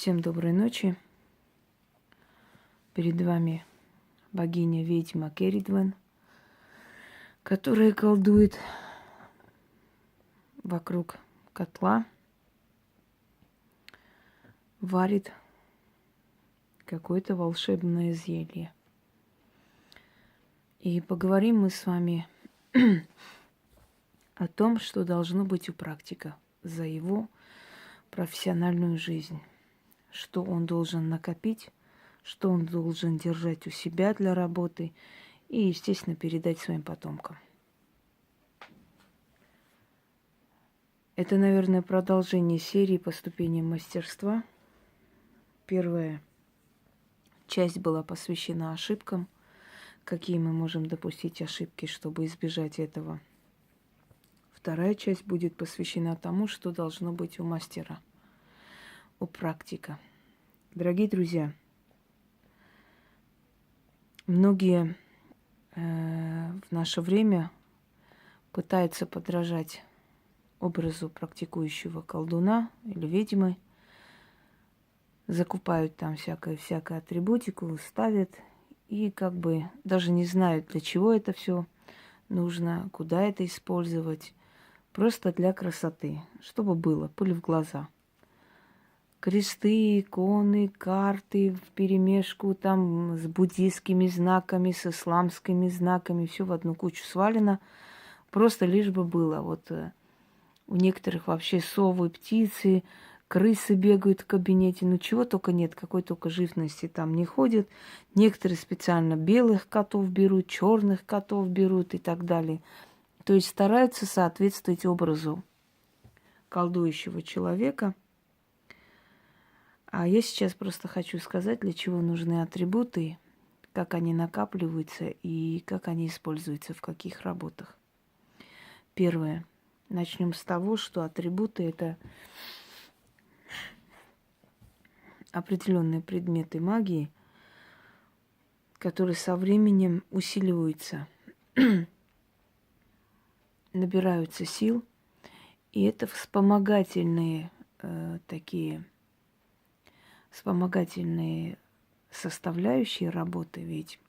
Всем доброй ночи. Перед вами богиня-ведьма Керридвен, которая колдует вокруг котла, варит какое-то волшебное зелье. И поговорим мы с вами о том, что должно быть у практика за его профессиональную жизнь. Что он должен накопить, что он должен держать у себя для работы и, естественно, передать своим потомкам. Это, наверное, продолжение серии по ступеням мастерства. Первая часть была посвящена ошибкам, какие мы можем допустить ошибки, чтобы избежать этого. Вторая часть будет посвящена тому, что должно быть у мастера, у практика. Дорогие друзья, многие в наше время пытаются подражать образу практикующего колдуна или ведьмы, закупают там всякую атрибутику, ставят и как бы даже не знают, для чего это все нужно, куда это использовать, просто для красоты, чтобы было, пыль в глаза. Кресты, иконы, карты вперемешку там с буддийскими знаками, с исламскими знаками, все в одну кучу свалено, просто лишь бы было. Вот у некоторых вообще совы, птицы, крысы бегают в кабинете, ну чего только нет, какой только живности там не ходит. Некоторые специально белых котов берут, черных котов берут и так далее. То есть стараются соответствовать образу колдующего человека. А я сейчас просто хочу сказать, для чего нужны атрибуты, как они накапливаются и как они используются в каких работах. Первое. Начнем с того, что атрибуты – это определенные предметы магии, которые со временем усиливаются, набираются сил, и это вспомогательные вспомогательные составляющие работы ведьм,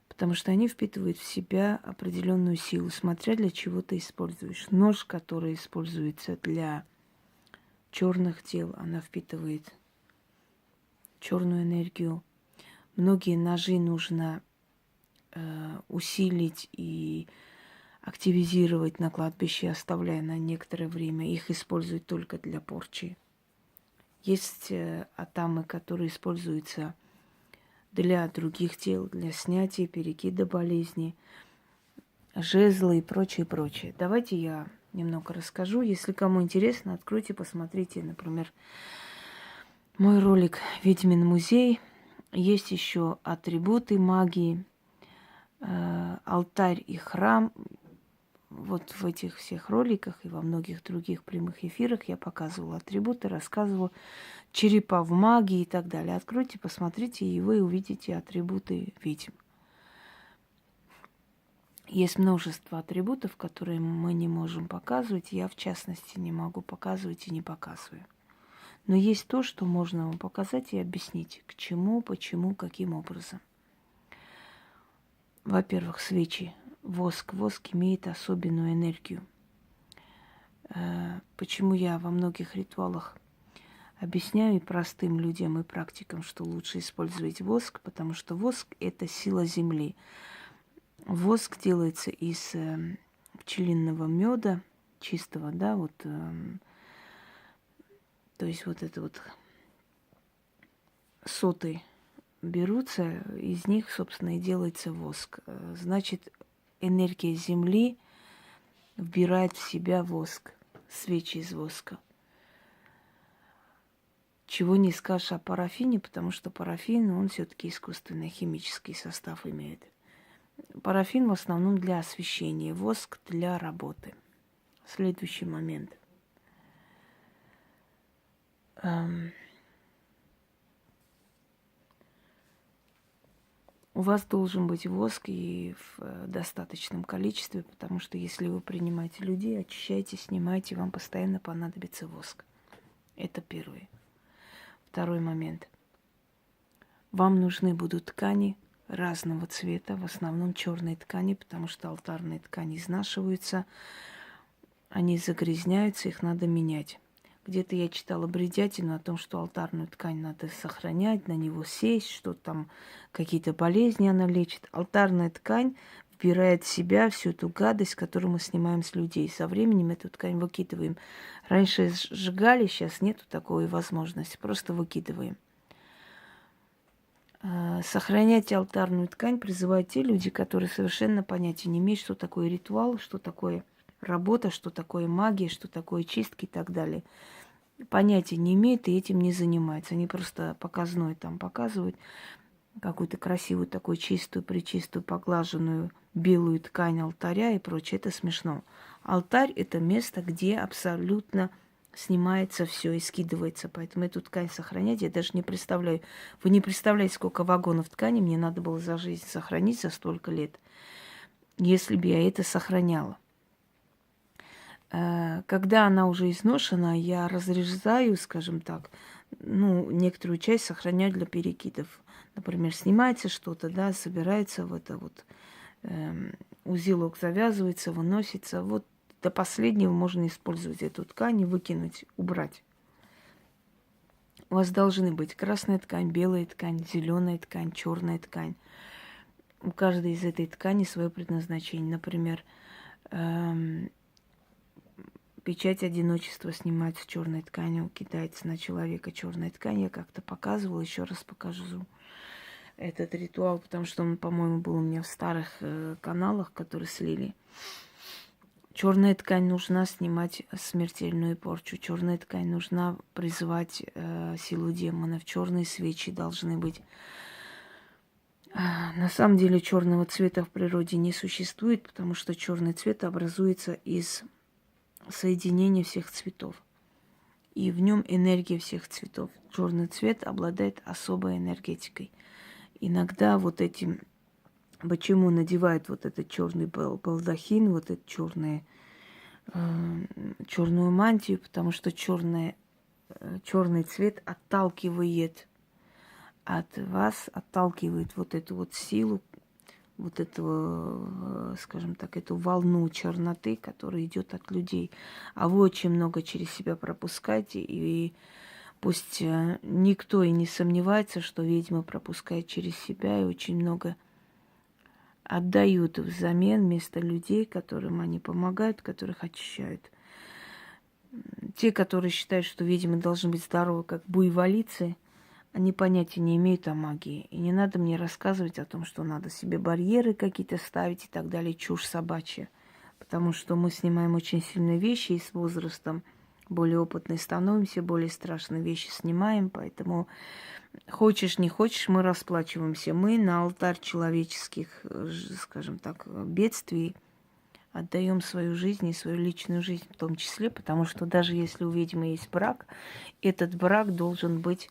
потому что они впитывают в себя определенную силу, смотря для чего ты используешь. Нож, который используется для черных дел, она впитывает черную энергию. Многие ножи нужно усилить и активизировать на кладбище, оставляя на некоторое время. Их используют только для порчи. Есть атамы, которые используются для других дел, для снятия, перекида болезни, жезлы и прочее, прочее. Давайте я немного расскажу. Если кому интересно, откройте, посмотрите, например, мой ролик «Ведьмин музей». Есть еще атрибуты магии, алтарь и храм. Вот в этих всех роликах и во многих других прямых эфирах я показывала атрибуты, рассказывала черепа в магии и так далее. Откройте, посмотрите, и вы увидите атрибуты ведьм. Есть множество атрибутов, которые мы не можем показывать. Я, в частности, не могу показывать и не показываю. Но есть то, что можно вам показать и объяснить, к чему, почему, каким образом. Во-первых, свечи. Воск. Воск имеет особенную энергию. Почему я во многих ритуалах объясняю и простым людям, и практикам, что лучше использовать воск, потому что воск – это сила земли. Воск делается из пчелиного меда, чистого, да, вот, то есть вот это вот соты берутся, из них, собственно, и делается воск. Значит, энергия земли вбирает в себя воск, свечи из воска. Чего не скажешь о парафине, потому что парафин, он все-таки искусственный химический состав имеет. Парафин в основном для освещения, воск для работы. Следующий момент. У вас должен быть воск и в достаточном количестве, потому что если вы принимаете людей, очищаете, снимаете, вам постоянно понадобится воск. Это первое. Второй момент. Вам нужны будут ткани разного цвета, в основном черные ткани, потому что алтарные ткани изнашиваются, они загрязняются, их надо менять. Где-то я читала бредятину о том, что алтарную ткань надо сохранять, на него сесть, что там какие-то болезни она лечит. Алтарная ткань вбирает в себя всю эту гадость, которую мы снимаем с людей. Со временем эту ткань выкидываем. Раньше сжигали, сейчас нету такой возможности, просто выкидываем. Сохранять алтарную ткань призывают те люди, которые совершенно понятия не имеют, что такое ритуал, что такое работа, что такое магия, что такое чистки и так далее. Понятия не имеют и этим не занимаются. Они просто показной там показывают какую-то красивую, такую чистую, пречистую, поглаженную белую ткань алтаря и прочее. Это смешно. Алтарь – это место, где абсолютно снимается все и скидывается. Поэтому эту ткань сохранять я даже не представляю. Вы не представляете, сколько вагонов ткани мне надо было за жизнь сохранить за столько лет, если бы я это сохраняла. Когда она уже изношена, я разрезаю, скажем так, некоторую часть сохраняю для перекидов. Например, снимается что-то, да, собирается в это вот узелок, завязывается, выносится. Вот до последнего можно использовать эту ткань, выкинуть, убрать. У вас должны быть красная ткань, белая ткань, зеленая ткань, черная ткань. У каждой из этой ткани свое предназначение. Например, печать одиночества снимается черной тканью, кидается на человека черная ткань. Я как-то показывала, еще раз покажу этот ритуал, потому что он, по-моему, был у меня в старых каналах, которые слили. Черная ткань нужна снимать смертельную порчу. Черная ткань нужна призывать силу демонов. Черные свечи должны быть. На самом деле черного цвета в природе не существует, потому что черный цвет образуется из соединения всех цветов. И в нем энергия всех цветов. Черный цвет обладает особой энергетикой. Иногда вот этим, почему надевают вот этот черный балдахин, вот этот черную мантию, потому что черный цвет отталкивает от вас, отталкивает вот эту вот силу, вот эту, скажем так, эту волну черноты, которая идет от людей. А вы очень много через себя пропускаете, и пусть никто и не сомневается, что ведьма пропускает через себя, и очень много отдают взамен вместо людей, которым они помогают, которых очищают. Те, которые считают, что ведьмы должны быть здоровы, как буйволицы, они понятия не имеют о магии. И не надо мне рассказывать о том, что надо себе барьеры какие-то ставить и так далее, чушь собачья. Потому что мы снимаем очень сильные вещи, и с возрастом более опытные становимся, более страшные вещи снимаем. Поэтому хочешь, не хочешь, мы расплачиваемся. Мы на алтарь человеческих, скажем так, бедствий отдаем свою жизнь и свою личную жизнь в том числе, потому что даже если у ведьмы есть брак, этот брак должен быть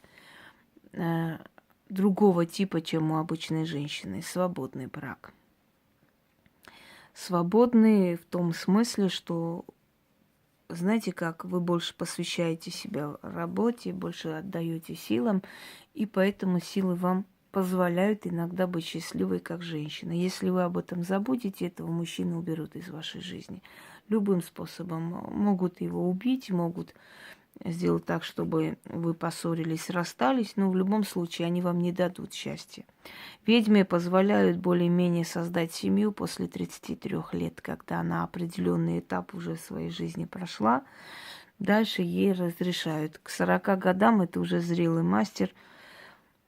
другого типа, чем у обычной женщины. Свободный брак. Свободный в том смысле, что, знаете как, вы больше посвящаете себя работе, больше отдаете силам, и поэтому силы вам позволяют иногда быть счастливой как женщина. Если вы об этом забудете, этого мужчину уберут из вашей жизни. Любым способом. Могут его убить, могут сделать так, чтобы вы поссорились, расстались, но в любом случае они вам не дадут счастья. Ведьме позволяют более-менее создать семью после 33 лет, когда она определенный этап уже в своей жизни прошла. Дальше ей разрешают. К 40 годам это уже зрелый мастер.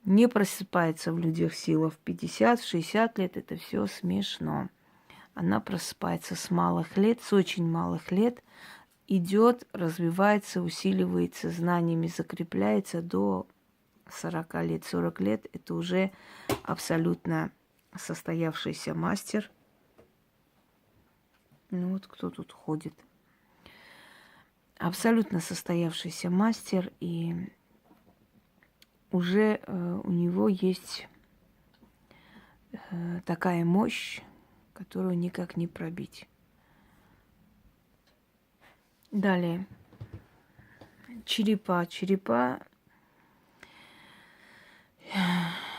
Не просыпается в людях сила в 50, в 60 лет. Это все смешно. Она просыпается с малых лет, с очень малых лет, идет, развивается, усиливается, знаниями закрепляется до 40 лет. 40 лет – это уже абсолютно состоявшийся мастер. Ну вот кто тут ходит. Абсолютно состоявшийся мастер, и уже у него есть такая мощь, которую никак не пробить. Далее. Черепа. Черепа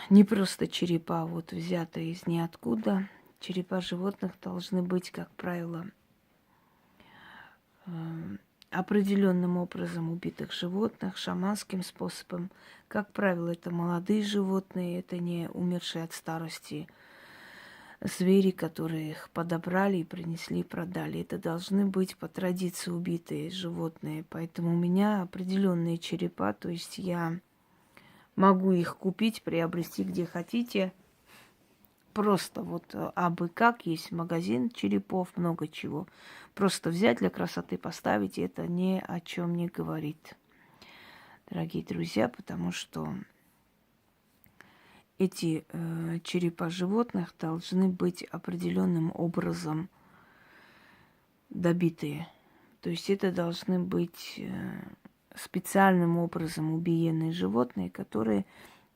не просто черепа вот взяты из ниоткуда. Черепа животных должны быть, как правило, определенным образом убитых животных, шаманским способом. Как правило, это молодые животные, это не умершие от старости звери, которые их подобрали и принесли и продали. Это должны быть по традиции убитые животные. Поэтому у меня определенные черепа, то есть я могу их купить, приобрести где хотите. Просто вот абы как есть магазин черепов, много чего. Просто взять для красоты, поставить, и это ни о чем не говорит, дорогие друзья, потому что эти черепа животных должны быть определенным образом добитые. То есть это должны быть специальным образом убиенные животные, которые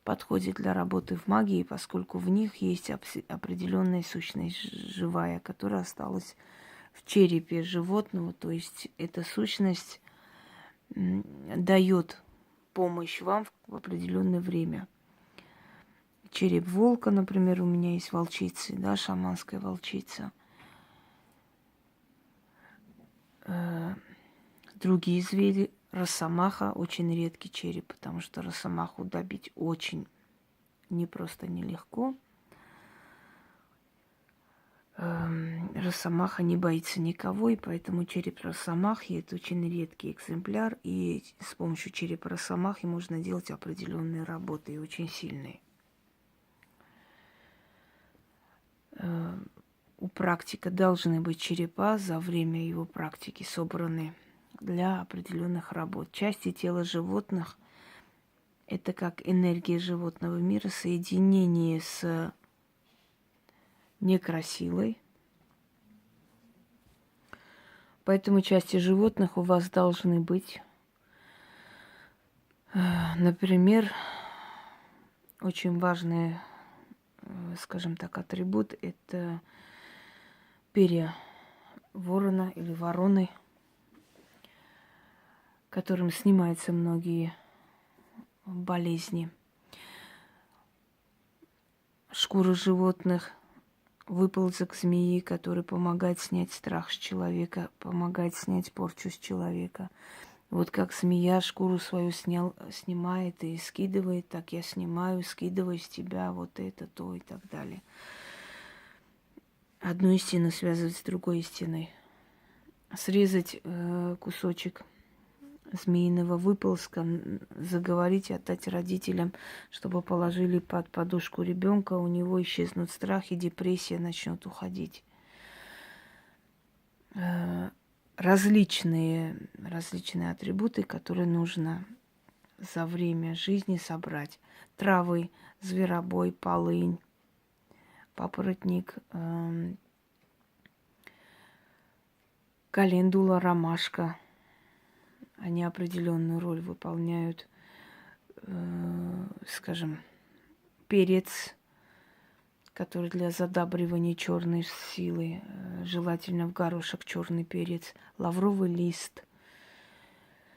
подходят для работы в магии, поскольку в них есть определенная сущность живая, которая осталась в черепе животного. То есть эта сущность дает помощь вам в определенное время. Череп волка, например, у меня есть волчицы, да, шаманская волчица. Другие звери, росомаха, очень редкий череп, потому что росомаху добить очень непросто, нелегко. Росомаха не боится никого, и поэтому череп росомахи – это очень редкий экземпляр, и с помощью черепа росомахи можно делать определенные работы, и очень сильные. У практика должны быть черепа за время его практики собраны для определенных работ. Части тела животных – это как энергия животного мира, соединение с некрасилой. Поэтому части животных у вас должны быть. Например, очень важный, скажем так, атрибут – это перья ворона или вороны, которым снимаются многие болезни. Шкура животных, выползок змеи, который помогает снять страх с человека, помогает снять порчу с человека. Вот как змея шкуру свою снимает и скидывает, так я снимаю, скидываю с тебя вот это, то и так далее. Одну истину связывать с другой истиной. Срезать кусочек змеиного выползка, заговорить, отдать родителям, чтобы положили под подушку ребенка, у него исчезнут страх и депрессия начнет уходить. Различные атрибуты, которые нужно за время жизни собрать. Травы, зверобой, полынь, папоротник, календула, ромашка. Они определенную роль выполняют. Скажем, перец, который для задабривания черной силы, желательно в горошек черный перец, лавровый лист.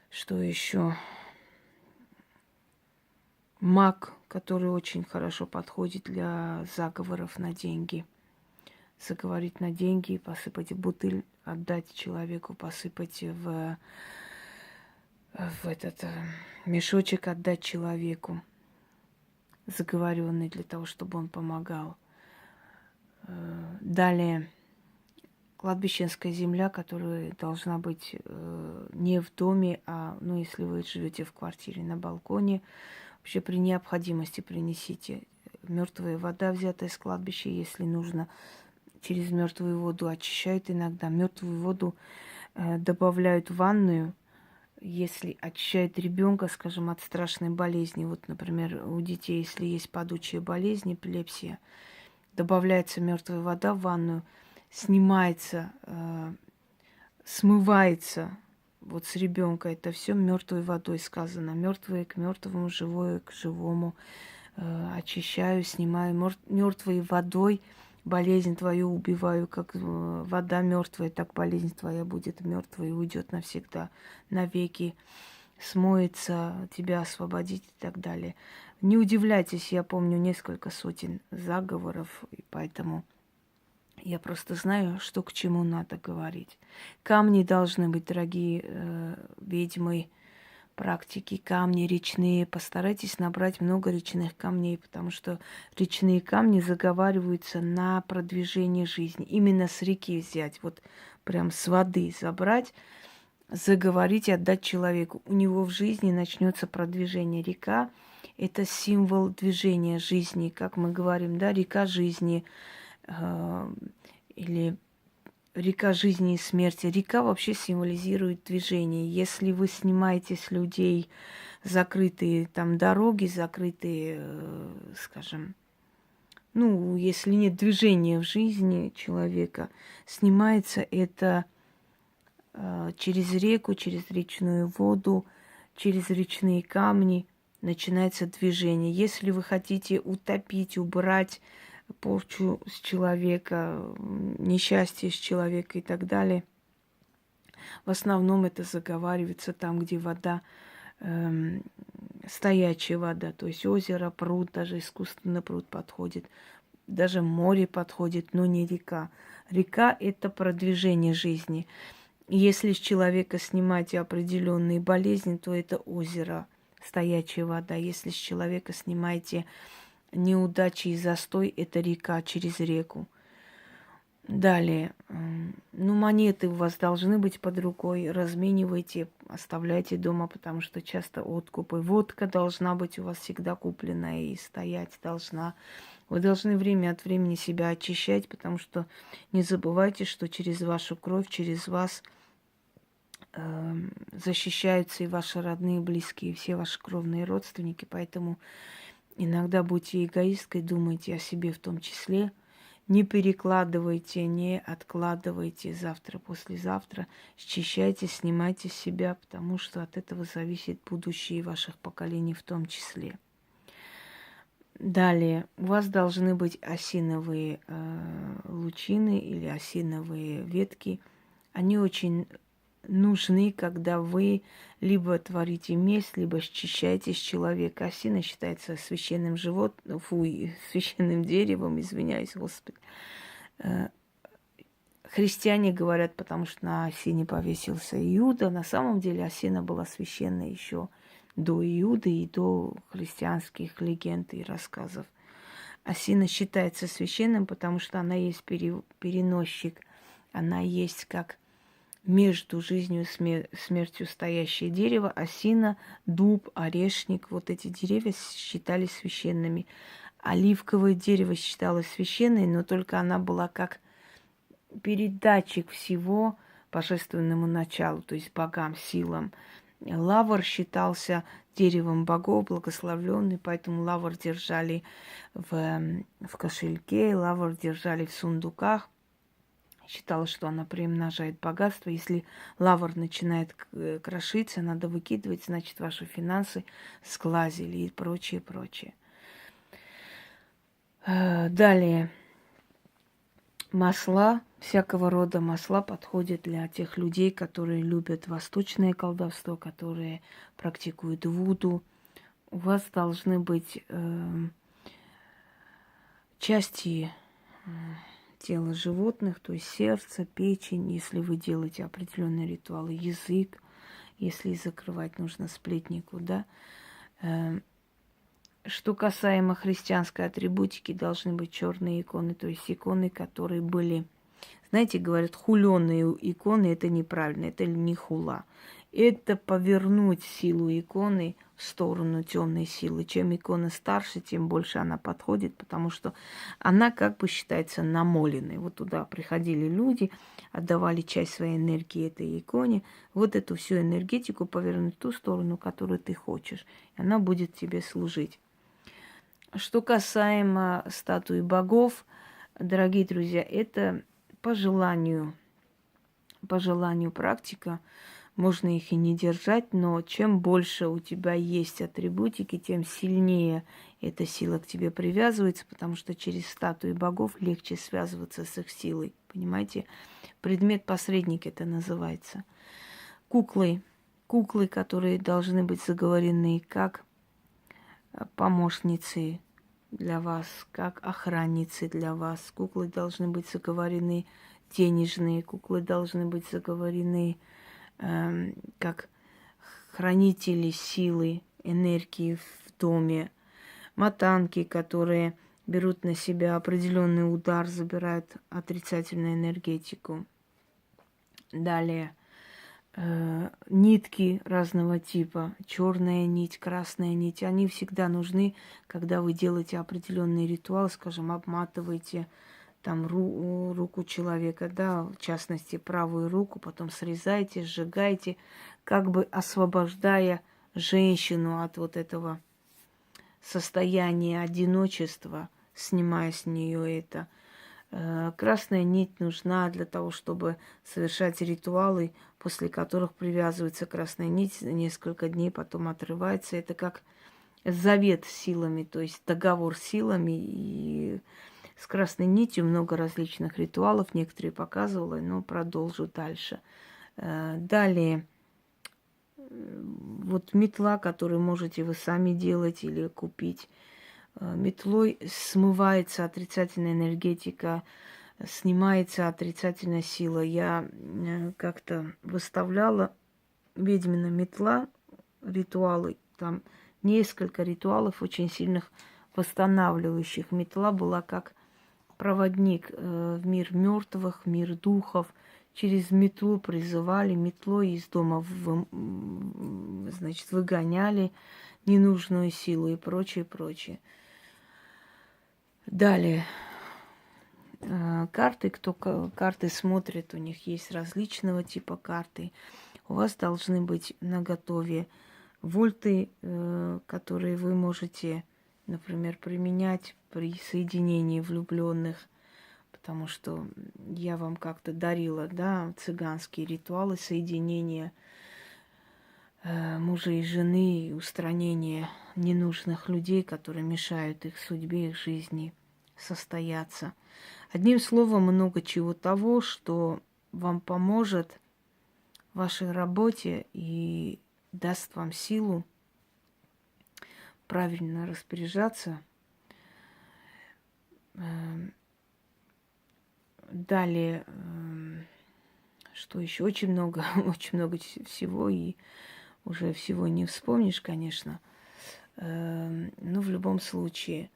Что еще? Мак, который очень хорошо подходит для заговоров на деньги. Заговорить на деньги, посыпать в бутыль, отдать человеку, посыпать в этот мешочек, отдать человеку, заговоренный для того, чтобы он помогал. Далее кладбищенская земля, которая должна быть не в доме, а, ну, если вы живете в квартире, на балконе, вообще при необходимости принесите. Мертвая вода, взятая с кладбища, если нужно, через мертвую воду очищают иногда. Мертвую воду добавляют в ванную, если очищает ребенка, скажем, от страшной болезни. Вот, например, у детей, если есть падучая болезнь, эпилепсия, добавляется мертвая вода в ванную, снимается, смывается вот с ребенка. Это все мертвой водой сказано. Мертвое к мертвому, живое к живому. Очищаю, снимаю мертвой водой. Болезнь твою убиваю, как вода мертвая, так болезнь твоя будет мертвой и уйдет навсегда, навеки. смоется, тебя освободить и так далее. Не удивляйтесь, я помню несколько сотен заговоров, и поэтому я просто знаю, что к чему надо говорить. Камни должны быть, дорогие ведьмы, практики, камни речные. Постарайтесь набрать много речных камней, потому что речные камни заговариваются на продвижение жизни. Именно с реки взять, вот прям с воды забрать, заговорить, отдать человеку. У него в жизни начнется продвижение. Река – это символ движения жизни, как мы говорим, да, река жизни или река жизни и смерти. Река вообще символизирует движение. Если вы снимаете с людей закрытые там дороги, закрытые, скажем, ну, если нет движения в жизни человека, снимается это через реку, через речную воду, через речные камни начинается движение. Если вы хотите утопить, убрать порчу с человека, несчастье с человека и так далее, в основном это заговаривается там, где вода, стоячая вода, то есть озеро, пруд, даже искусственный пруд подходит, даже море подходит, но не река. Река – это продвижение жизни. Если с человека снимать определенные болезни, то это озеро, стоячая вода. Если с человека снимаете неудачи и застой, это река через реку. Далее, ну, монеты у вас должны быть под рукой, разменивайте, оставляйте дома, потому что часто откупы. Водка должна быть у вас всегда купленная и стоять должна. Вы должны время от времени себя очищать, потому что не забывайте, что через вашу кровь, через вас защищаются и ваши родные, близкие, все ваши кровные родственники. Поэтому иногда будьте эгоисткой, думайте о себе в том числе. Не перекладывайте, не откладывайте завтра, послезавтра. Счищайте, снимайте с себя, потому что от этого зависит будущее ваших поколений в том числе. Далее, у вас должны быть осиновые лучины или осиновые ветки. Они очень нужны, когда вы либо творите месть, либо счищаете с человека. Осина считается священным священным деревом, извиняюсь, Господи. Христиане говорят, потому что на осине повесился Иуда. На самом деле осина была священной еще до Иуды и до христианских легенд и рассказов. Осина считается священным, потому что она есть переносчик, она есть как между жизнью и смертью стоящее дерево. Осина, дуб, орешник, вот эти деревья считались священными. Оливковое дерево считалось священной, но только она была как передатчик всего божественному началу, то есть богам, силам. Лавр считался деревом богов, благословленный, поэтому лавр держали в кошельке, лавр держали в сундуках. Считалось, что она приумножает богатство. Если лавр начинает крошиться, надо выкидывать, значит, ваши финансы сглазили и прочее, прочее. Далее. Масла, всякого рода масла подходят для тех людей, которые любят восточное колдовство, которые практикуют вуду. У вас должны быть части тела животных, то есть сердце, печень, если вы делаете определенные ритуалы, язык, если закрывать нужно сплетнику, да. Что касаемо христианской атрибутики, должны быть черные иконы, то есть иконы, которые были, знаете, говорят, хуленые иконы, это неправильно, это не хула. Это повернуть силу иконы в сторону темной силы. Чем икона старше, тем больше она подходит, потому что она как бы считается намоленной. Вот туда приходили люди, отдавали часть своей энергии этой иконе. Вот эту всю энергетику повернуть в ту сторону, которую ты хочешь. И она будет тебе служить. Что касаемо статуи богов, дорогие друзья, это по желанию практика. Можно их и не держать, но чем больше у тебя есть атрибутики, тем сильнее эта сила к тебе привязывается, потому что через статуи богов легче связываться с их силой. Понимаете? Предмет-посредник это называется. Куклы. Куклы, которые должны быть заговорены как помощницы для вас, как охранницы для вас. Куклы должны быть заговорены денежные, куклы должны быть заговорены как хранители силы, энергии в доме. Матанки, которые берут на себя определенный удар, забирают отрицательную энергетику. Далее нитки разного типа, черная нить, красная нить, они всегда нужны, когда вы делаете определенный ритуал, скажем, обматываете там руку человека, да, в частности правую руку, потом срезаете, сжигаете, как бы освобождая женщину от вот этого состояния одиночества, снимая с нее это. Красная нить нужна для того, чтобы совершать ритуалы, после которых привязывается красная нить, несколько дней потом отрывается. Это как завет с силами, то есть договор с силами. И с красной нитью много различных ритуалов, некоторые показывала, но продолжу дальше. Далее, вот метла, которую можете вы сами делать или купить. Метлой смывается отрицательная энергетика, снимается отрицательная сила. Я как-то выставляла ведьмина метла, ритуалы, там несколько ритуалов очень сильных восстанавливающих. Метла была как проводник в мир мертвых, в мир духов. Через метлу призывали, метлой из дома значит, выгоняли ненужную силу и прочее, прочее. Далее. Карты, кто карты смотрит, у них есть различного типа карты. У вас должны быть наготове вольты, которые вы можете, например, применять при соединении влюбленных, потому что я вам как-то дарила, да, цыганские ритуалы соединения мужа и жены, устранения ненужных людей, которые мешают их судьбе, их жизни состояться. Одним словом, много чего того, что вам поможет в вашей работе и даст вам силу правильно распоряжаться. Далее, что еще? Очень много всего, и уже всего не вспомнишь, конечно. Но в любом случае,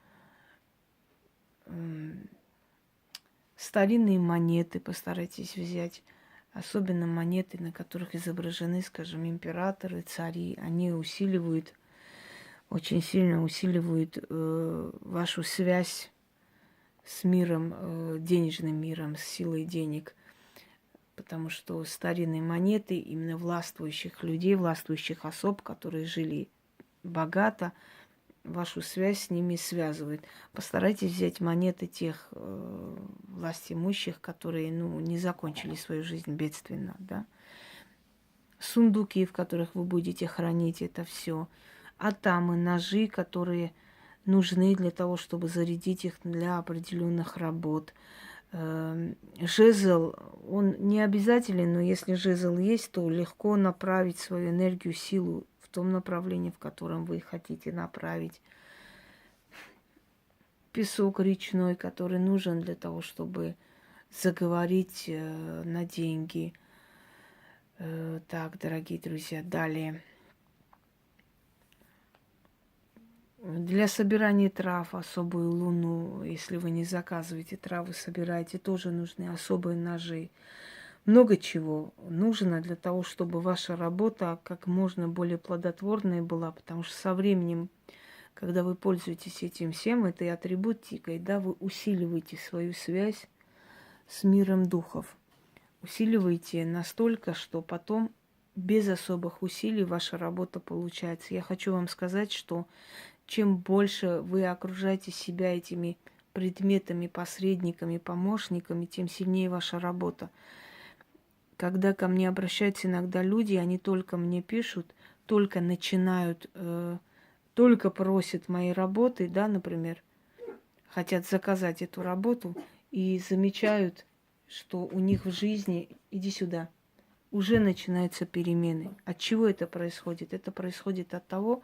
старинные монеты постарайтесь взять, особенно монеты, на которых изображены, скажем, императоры, цари. Они усиливают, очень сильно усиливают вашу связь с миром, денежным миром, с силой денег. Потому что старинные монеты именно властвующих людей, властвующих особ, которые жили богато, вашу связь с ними связывает. Постарайтесь взять монеты тех властимущих, которые, не закончили свою жизнь бедственно, да. Сундуки, в которых вы будете хранить это все. Атамы, ножи, которые нужны для того, чтобы зарядить их для определенных работ. Жезл, он не обязателен, но если жезл есть, то легко направить свою энергию, силу в том направлении, в котором вы хотите направить. Песок речной, который нужен для того, чтобы заговорить на деньги. Так, дорогие друзья, далее. Для собирания трав особую луну, если вы не заказываете травы, собираете, тоже нужны особые ножи. Много чего нужно для того, чтобы ваша работа как можно более плодотворной была, потому что со временем, когда вы пользуетесь этим всем, этой атрибутикой, да, вы усиливаете свою связь с миром духов. Усиливаете настолько, что потом без особых усилий ваша работа получается. Я хочу вам сказать, что чем больше вы окружаете себя этими предметами, посредниками, помощниками, тем сильнее ваша работа. Когда ко мне обращаются иногда люди, они только мне пишут, только начинают, только просят моей работы, да, например, хотят заказать эту работу и замечают, что у них в жизни, иди сюда, уже начинаются перемены. От чего это происходит? Это происходит от того,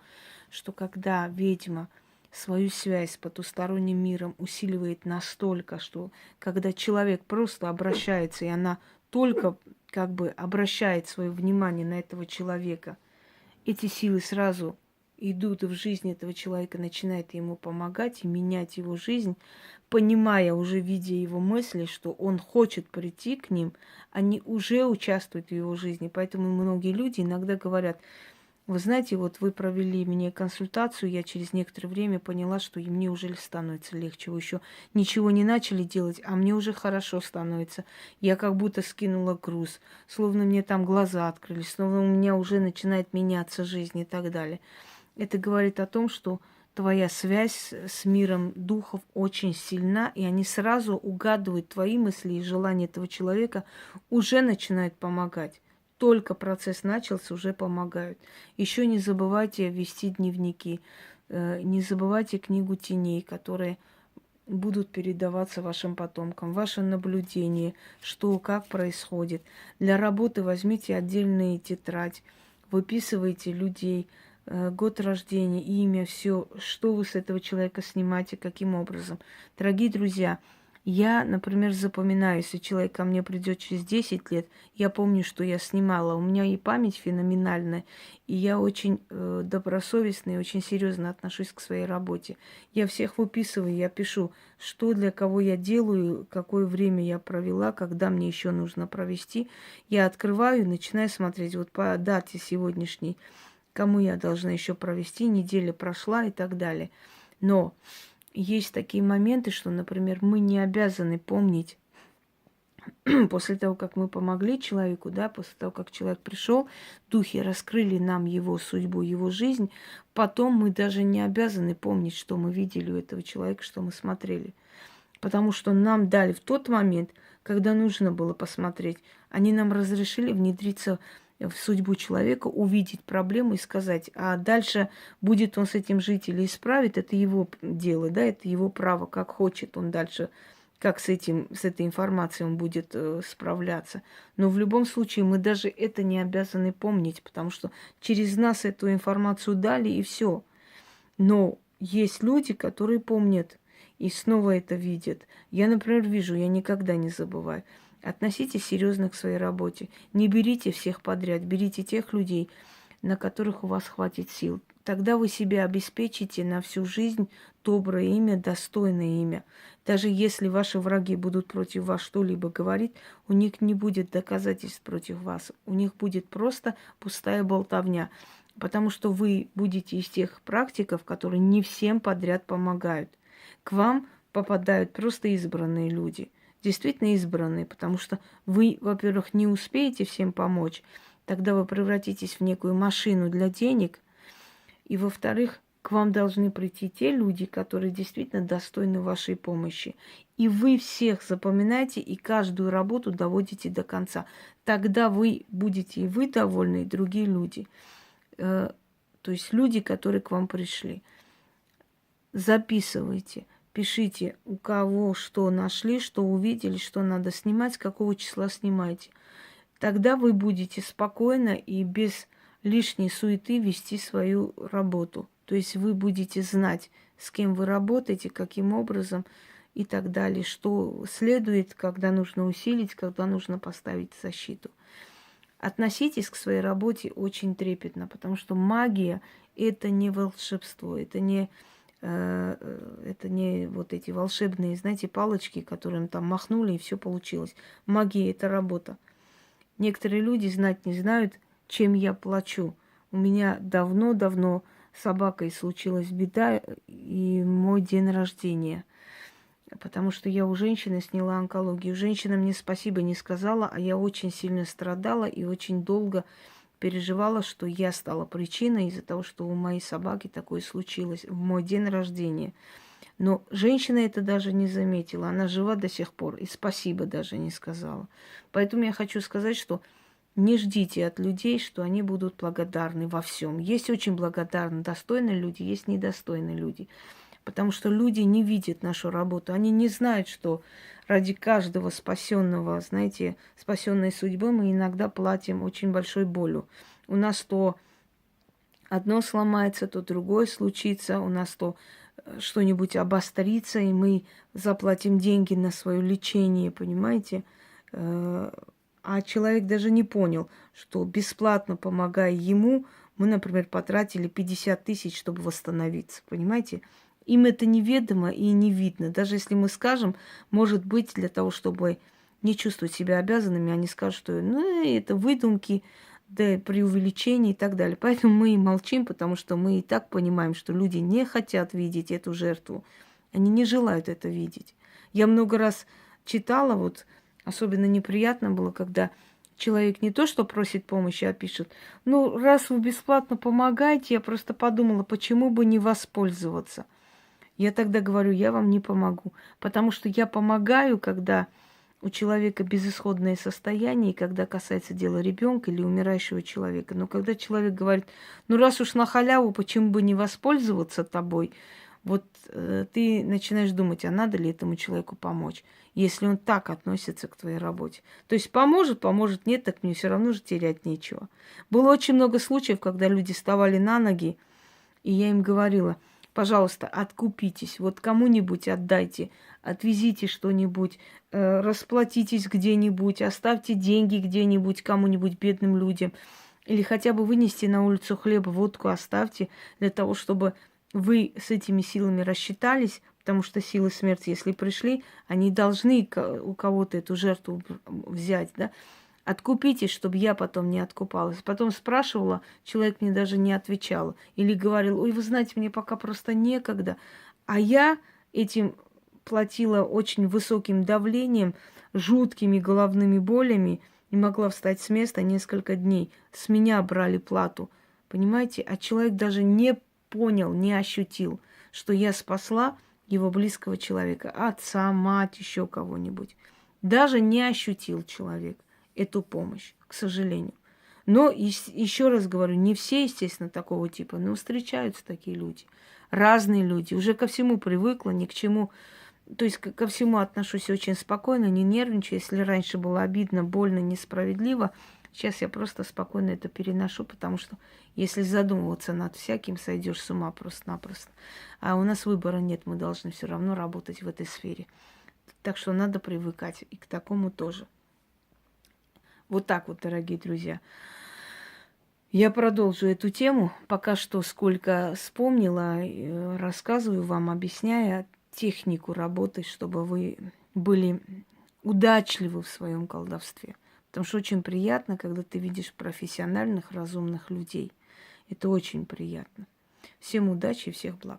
что когда ведьма свою связь с потусторонним миром усиливает настолько, что когда человек просто обращается, и она только как бы обращает свое внимание на этого человека, эти силы сразу идут в жизнь этого человека, начинают ему помогать и менять его жизнь, понимая, уже видя его мысли, что он хочет прийти к ним, они уже участвуют в его жизни. Поэтому многие люди иногда говорят: вы знаете, вот вы провели мне консультацию, я через некоторое время поняла, что и мне уже становится легче. Вы еще ничего не начали делать, а мне уже хорошо становится. Я как будто скинула груз, словно мне там глаза открылись, словно у меня уже начинает меняться жизнь и так далее. Это говорит о том, что твоя связь с миром духов очень сильна, и они сразу угадывают твои мысли и желания этого человека, уже начинают помогать. Только процесс начался, уже помогают. Еще не забывайте вести дневники, не забывайте книгу теней, которые будут передаваться вашим потомкам, ваше наблюдение, что, как происходит. Для работы возьмите отдельную тетрадь, выписывайте людей, год рождения, имя, все, что вы с этого человека снимаете, каким образом. Дорогие друзья, я, например, запоминаю, если человек ко мне придет через 10 лет, я помню, что я снимала. У меня и память феноменальная, и я очень добросовестно и очень серьезно отношусь к своей работе. Я всех выписываю, я пишу, что для кого я делаю, какое время я провела, когда мне еще нужно провести. Я открываю, начинаю смотреть вот по дате сегодняшней, кому я должна еще провести, неделя прошла и так далее. Но есть такие моменты, что, например, мы не обязаны помнить после того, как мы помогли человеку, да, после того, как человек пришел, духи раскрыли нам его судьбу, его жизнь, потом мы даже не обязаны помнить, что мы видели у этого человека, что мы смотрели. Потому что нам дали в тот момент, когда нужно было посмотреть, они нам разрешили внедриться в судьбу человека, увидеть проблему и сказать, а дальше будет он с этим жить или исправит, это его дело, да, это его право, как хочет он дальше, как с этой информацией он будет справляться. Но в любом случае мы даже это не обязаны помнить, потому что через нас эту информацию дали и все. Но есть люди, которые помнят и снова это видят. Я, например, вижу, я никогда не забываю. Относитесь серьезно к своей работе. Не берите всех подряд, берите тех людей, на которых у вас хватит сил. Тогда вы себя обеспечите на всю жизнь доброе имя, достойное имя. Даже если ваши враги будут против вас что-либо говорить, у них не будет доказательств против вас. У них будет просто пустая болтовня. Потому что вы будете из тех практиков, которые не всем подряд помогают. К вам попадают просто избранные люди. Действительно избранные, потому что вы, во-первых, не успеете всем помочь, тогда вы превратитесь в некую машину для денег, и, во-вторых, к вам должны прийти те люди, которые действительно достойны вашей помощи. И вы всех запоминаете и каждую работу доводите до конца. Тогда вы будете и вы довольны, и другие люди. То есть люди, которые к вам пришли. Записывайте. Пишите, у кого что нашли, что увидели, что надо снимать, с какого числа снимаете. Тогда вы будете спокойно и без лишней суеты вести свою работу. То есть вы будете знать, с кем вы работаете, каким образом и так далее, что следует, когда нужно усилить, когда нужно поставить защиту. Относитесь к своей работе очень трепетно, потому что магия – это не волшебство, это не вот эти волшебные, знаете, палочки, которым там махнули, и все получилось. Магия – это работа. Некоторые люди знать не знают, чем я плачу. У меня давно-давно с собакой случилась беда, и мой день рождения. Потому что я у женщины сняла онкологию. Женщина мне спасибо не сказала, а я очень сильно страдала и очень долго переживала, что я стала причиной из-за того, что у моей собаки такое случилось в мой день рождения. Но женщина это даже не заметила. Она жива до сих пор и спасибо даже не сказала. Поэтому я хочу сказать, что не ждите от людей, что они будут благодарны во всем. Есть очень благодарны достойные люди, есть недостойные люди. Потому что люди не видят нашу работу. Они не знают, что ради каждого спасенного, знаете, спасенной судьбы мы иногда платим очень большой болью. У нас то одно сломается, то другое случится, у нас то что-нибудь обострится, и мы заплатим деньги на свое лечение, понимаете? А человек даже не понял, что бесплатно помогая ему, мы, например, потратили 50 тысяч, чтобы восстановиться, понимаете? Им это неведомо и не видно. Даже если мы скажем, может быть, для того, чтобы не чувствовать себя обязанными, они скажут, что ну, это выдумки, да, преувеличение и так далее. Поэтому мы и молчим, потому что мы и так понимаем, что люди не хотят видеть эту жертву. Они не желают это видеть. Я много раз читала, вот особенно неприятно было, когда человек не то что просит помощи, а пишет: ну, раз вы бесплатно помогаете, я просто подумала, почему бы не воспользоваться. Я тогда говорю, я вам не помогу, потому что я помогаю, когда у человека безысходное состояние, и когда касается дела ребенка или умирающего человека. Но когда человек говорит, ну раз уж на халяву, почему бы не воспользоваться тобой, вот ты начинаешь думать, а надо ли этому человеку помочь, если он так относится к твоей работе. То есть поможет, поможет, нет, так мне все равно же терять нечего. Было очень много случаев, когда люди вставали на ноги, и я им говорила, пожалуйста, откупитесь, вот кому-нибудь отдайте, отвезите что-нибудь, расплатитесь где-нибудь, оставьте деньги где-нибудь кому-нибудь, бедным людям, или хотя бы вынести на улицу хлеб, водку оставьте, для того, чтобы вы с этими силами рассчитались, потому что силы смерти, если пришли, они должны у кого-то эту жертву взять, да. Откупитесь, чтобы я потом не откупалась. Потом спрашивала, человек мне даже не отвечал. Или говорил, ой, вы знаете, мне пока просто некогда. А я этим платила очень высоким давлением, жуткими головными болями, не могла встать с места несколько дней. С меня брали плату, понимаете? А человек даже не понял, не ощутил, что я спасла его близкого человека, отца, мать, еще кого-нибудь. Даже не ощутил человек эту помощь, к сожалению. Но еще раз говорю, не все, естественно, такого типа, но встречаются такие люди. Разные люди. Уже ко всему привыкла, ни к чему. То есть ко всему отношусь очень спокойно, не нервничаю. Если раньше было обидно, больно, несправедливо, сейчас я просто спокойно это переношу, потому что если задумываться над всяким, сойдешь с ума просто-напросто. А у нас выбора нет, мы должны все равно работать в этой сфере. Так что надо привыкать и к такому тоже. Вот так вот, дорогие друзья. Я продолжу эту тему. Пока что сколько вспомнила, рассказываю вам, объясняя технику работы, чтобы вы были удачливы в своем колдовстве. Потому что очень приятно, когда ты видишь профессиональных, разумных людей. Это очень приятно. Всем удачи и всех благ.